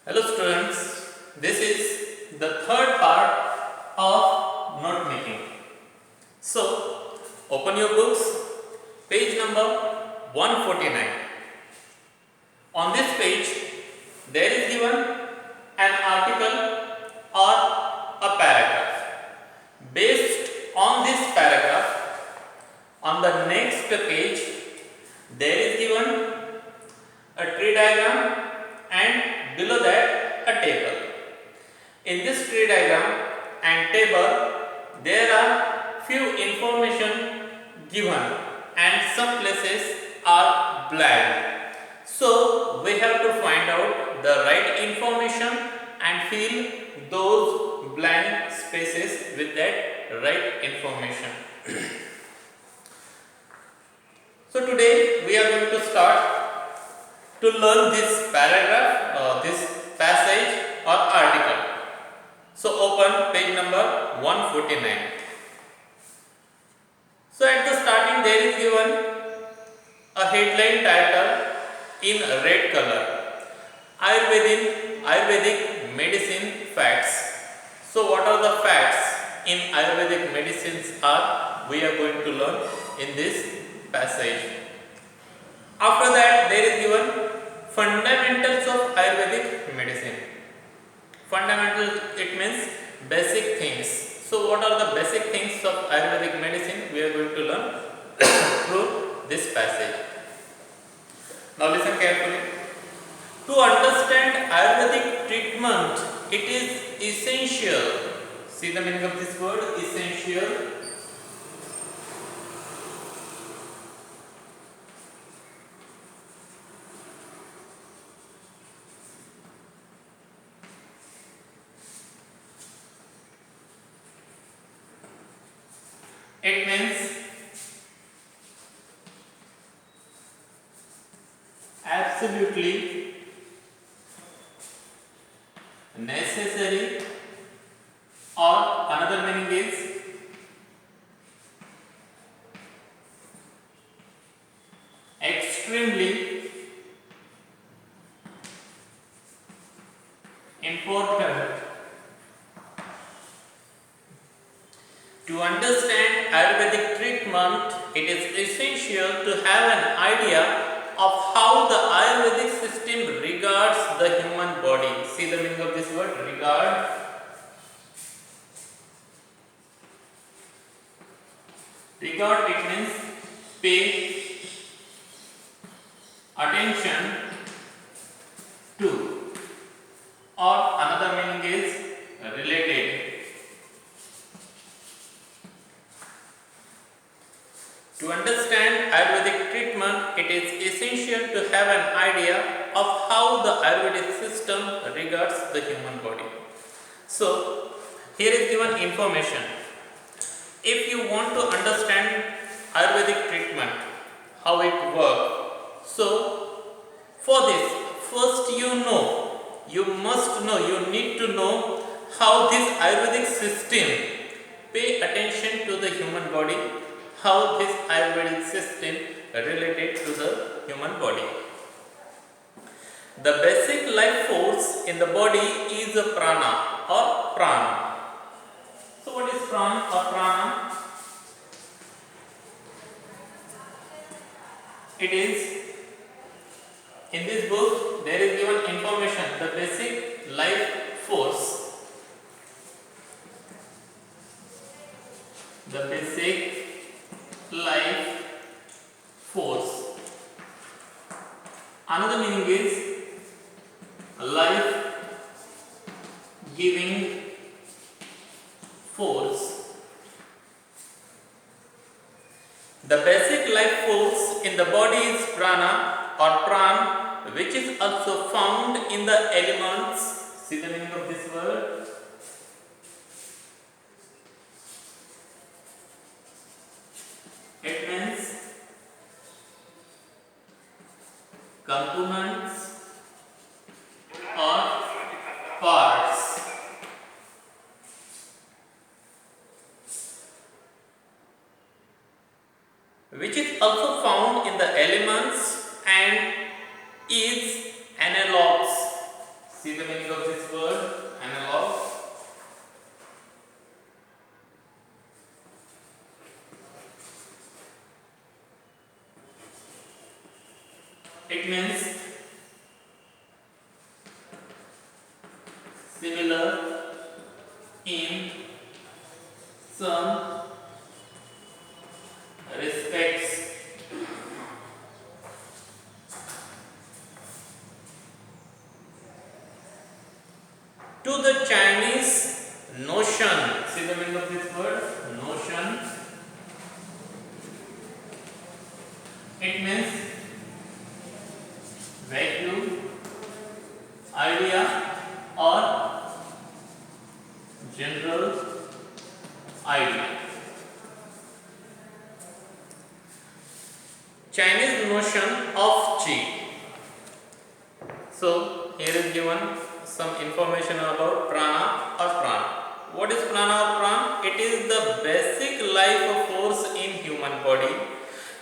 Hello students, this is the third part of note making. So, open your books, page number 149. On this page, there is given an article or a paragraph. Based on this paragraph, on the next page, there is given a tree diagram and below that a table. In this tree diagram and table, there are few information given and some places are blank. So we have to find out the right information and fill those blank spaces with that right information. So today we are going to start to learn this paragraph, this passage or article. So open page number 149. So at the starting there is given a headline title in red color. Ayurvedic medicine facts. So what are the facts in Ayurvedic medicines we are going to learn in this passage. After that there is given fundamentals of Ayurvedic medicine. Fundamental, it means basic things. So what are the basic things of Ayurvedic medicine we are going to learn through this passage. Now listen carefully. To understand Ayurvedic treatment, it is essential. See the meaning of this word, essential. It means absolutely necessary, or another meaning is extremely important. To understand Ayurvedic treatment, it is essential to have an idea of how the Ayurvedic system regards the human body. See the meaning of this word, regard. Regard, it means pay attention to, or another meaning is related. To understand Ayurvedic treatment, it is essential to have an idea of how the Ayurvedic system regards the human body. So, here is given information. If you want to understand Ayurvedic treatment, how it works, so for this, first you must know, you need to know how this Ayurvedic system pay attention to the human body, how this Ayurvedic system related to the human body. The basic life force in the body is a prana or pran. So what is pran or prana? It is, in this book there is given information, the basic life force. The basic life force. Another meaning is life giving force. The basic life force in the body is prana or pran, which is also found in the elements. See the meaning of this word? It means components or parts. Which is also found in the elements and is analogues. See the meaning of this word, analog. It means similar in some respects. To the Chinese notion, see the meaning of this word, notion. It means vacuum, idea, or general idea. Chinese notion of qi. So here is given some information about prana or pran. What is prana or pran? It is the basic life force in human body,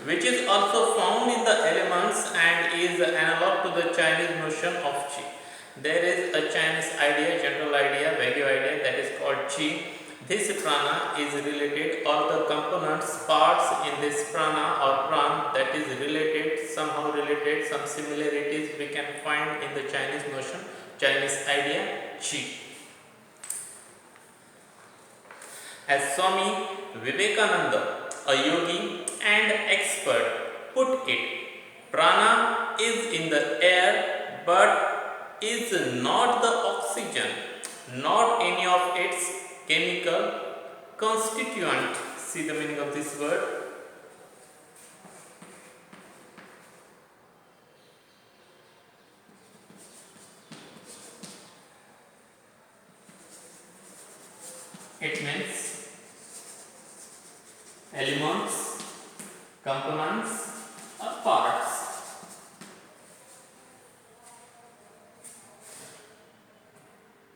which is also found in the elements and is analog to the Chinese notion of qi. There is a Chinese idea, general idea, vague idea, that is called qi. This prana is related, or the components, parts in this prana or pran that is related, somehow related, some similarities we can find in the Chinese notion, Chinese idea, qi. As Swami Vivekananda, a yogi and expert, put it, prana is in the air but is not the oxygen, not any of its chemical constituent. See the meaning of this word. It means elements, components, or parts.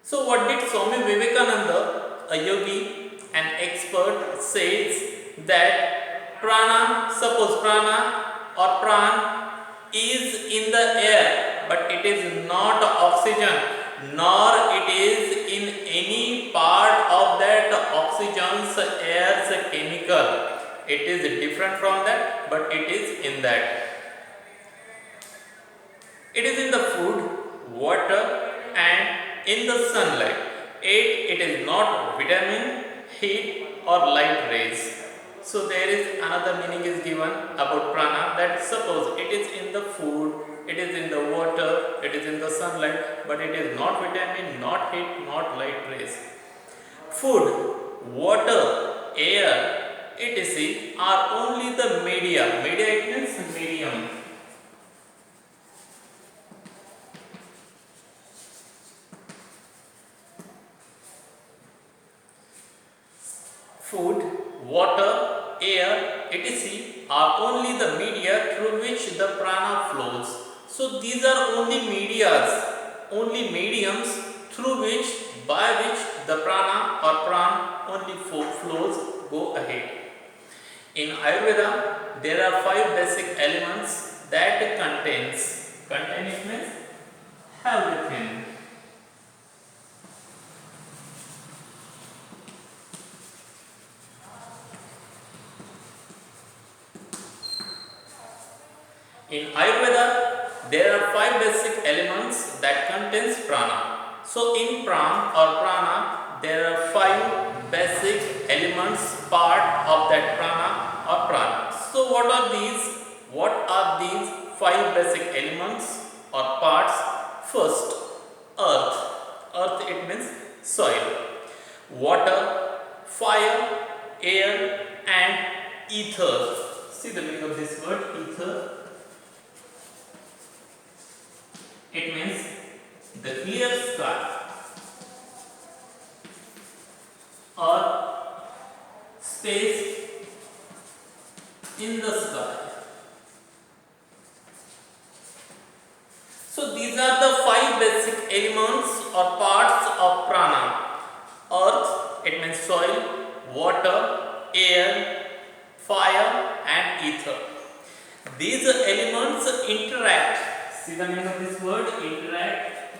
So what did Swami Vivekananda, a yogi, an expert, says that prana, suppose prana or pran is in the air, but it is not oxygen, nor it is in any part of that oxygen's air's chemical. It is different from that, but it is in that. It is in the food, water, and in the sunlight. It is not vitamin, heat, or light rays. So there is another meaning is given about prana, that suppose it is in the food, it is in the water, it is in the sunlight, but it is not vitamin, not heat, not light rays. Food, water, air, etc. are only the media. Media, it means medium. Food, water, air, etc. are only the media through which the prana flows. So these are only medias, only mediums through which, by which the prana or pran only flows, go ahead. In Ayurveda, there are 5 basic elements that contains. Contain, it means have within. In Ayurveda, there are 5 basic elements that contains prana. So in pran or prana, there are 5 basic elements, part of that prana or prana. So what are these? What are these 5 basic elements or parts? First, earth. Earth, it means soil. Water, fire, air, and ether. See the meaning of this word, ether. It means the clear sky or space in the sky. So these are the 5 basic elements or parts of prana. Earth, it means soil, water, air, fire, and ether. These elements interact. See the meaning of this word, interact.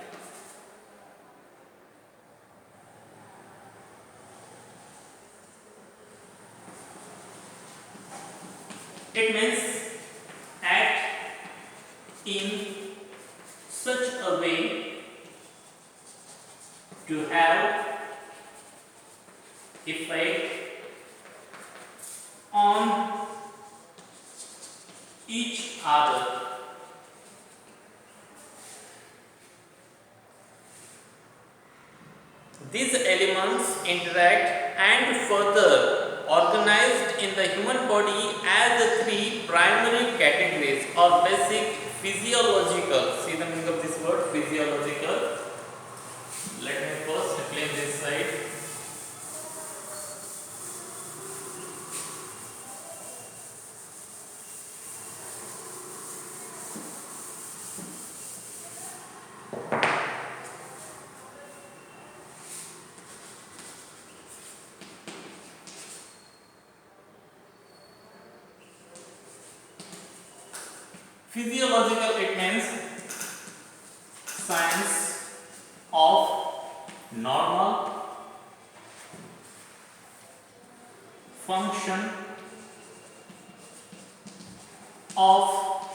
It means act in such a way to have effect on each other. These elements interact and further organized in the human body as three primary categories or basic physiological. See the meaning of this word, physiological. Let me first explain this side. Physiological, it means science of normal function of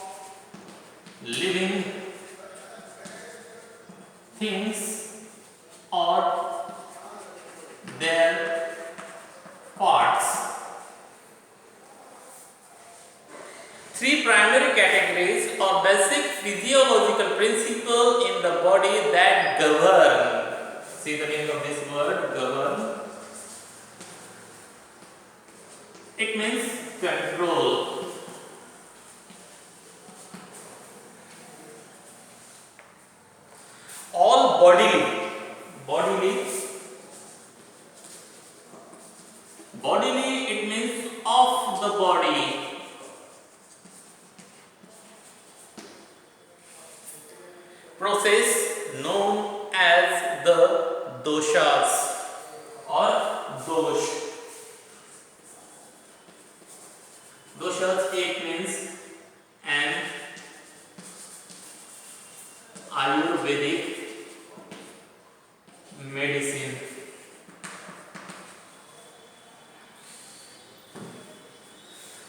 living things or their parts. Three primary categories or basic physiological principles in the body that govern. See the meaning of this word, govern. It means control. All bodily, it means of the body. Process known as the doshas or dosh. Doshas, it means an Ayurvedic medicine.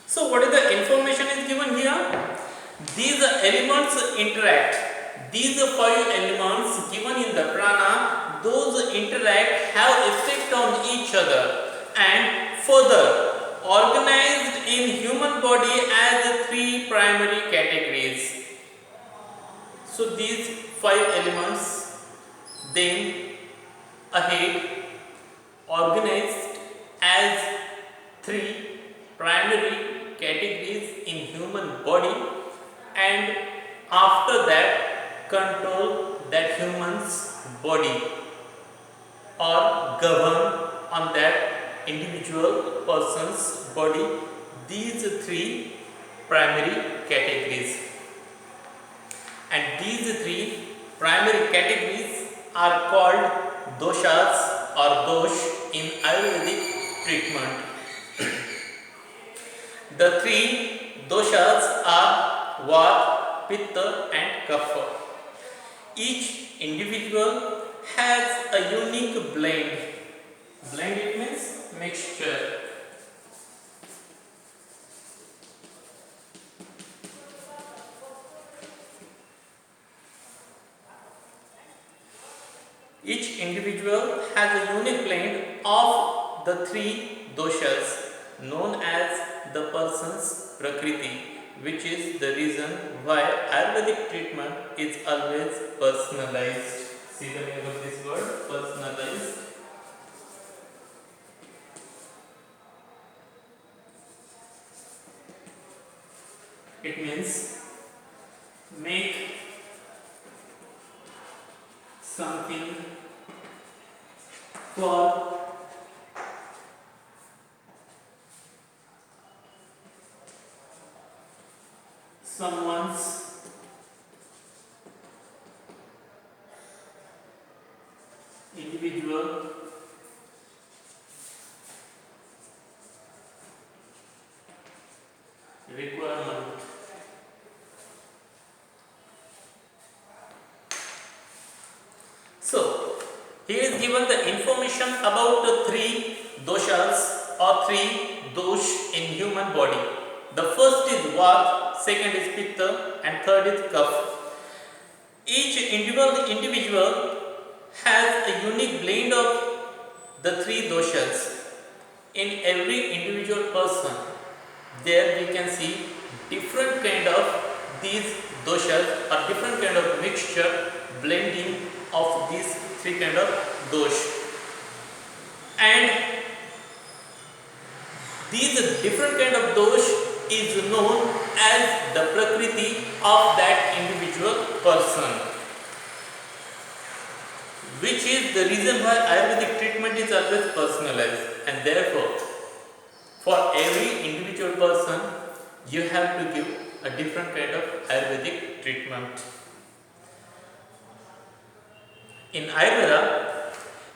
So what is the information is given here? These elements interact. These 5 elements given in the prana, those interact, have effect on each other and further organized in human body as 3 primary categories. So these 5 elements then ahead organized as 3 primary categories in human body, and after that control that human's body or govern on that individual person's body. These 3 primary categories, and these 3 primary categories are called doshas or dosh in Ayurvedic treatment. The 3 doshas are Vata, Pitta and Kapha. Each individual has a unique blend. Blend, it means mixture. Each individual has a unique blend of the 3 doshas known as the person's prakriti, which is the reason why Ayurvedic treatment is always personalized. See the meaning of this word, personalized. It means make something for someone's individual requirement. So, here is given the information about the 3 doshas or 3 dosh in human body. The first is Vata, second is Pitta, and third is Kapha. Each individual has a unique blend of the three doshas. In every individual person, there we can see different kind of these doshas or different kind of mixture blending of these three kind of dosh. And these different kind of dosh is known as the prakriti of that individual person, which is the reason why Ayurvedic treatment is always personalized, and therefore for every individual person you have to give a different kind of Ayurvedic treatment. In Ayurveda,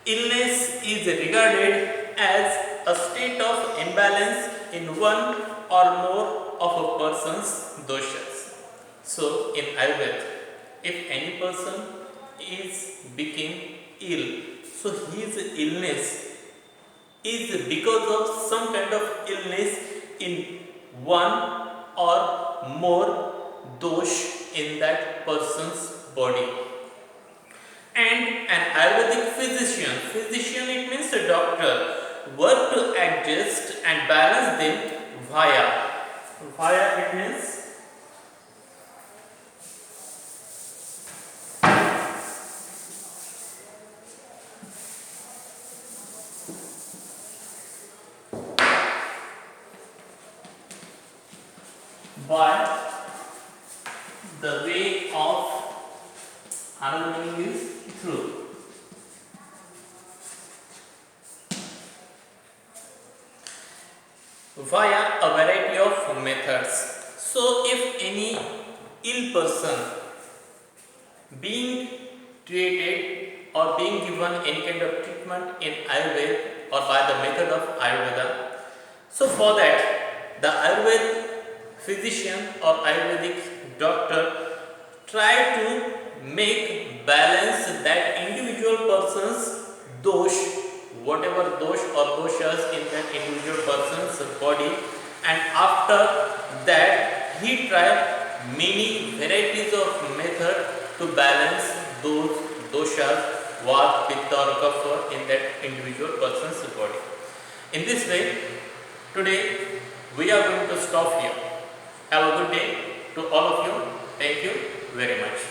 illness is regarded as a state of imbalance in one or more of a person's doshas. So in Ayurveda, if any person is became ill, so his illness is because of some kind of illness in one or more dosh in that person's body. And an Ayurvedic physician it means a doctor, work to adjust and balance them via it means by the way of another meaning is through. Via a variety of methods. So if any ill person being treated or being given any kind of treatment in Ayurveda or by the method of Ayurveda, so for that the Ayurveda physician or Ayurvedic doctor try to make balance that individual person's dosh, whatever dosh or doshas in that individual person's body, and after that he tried many varieties of method to balance those doshas, Vata, Pitta or Kapha in that individual person's body. In this way, today we are going to stop here. Have a good day to all of you. Thank you very much.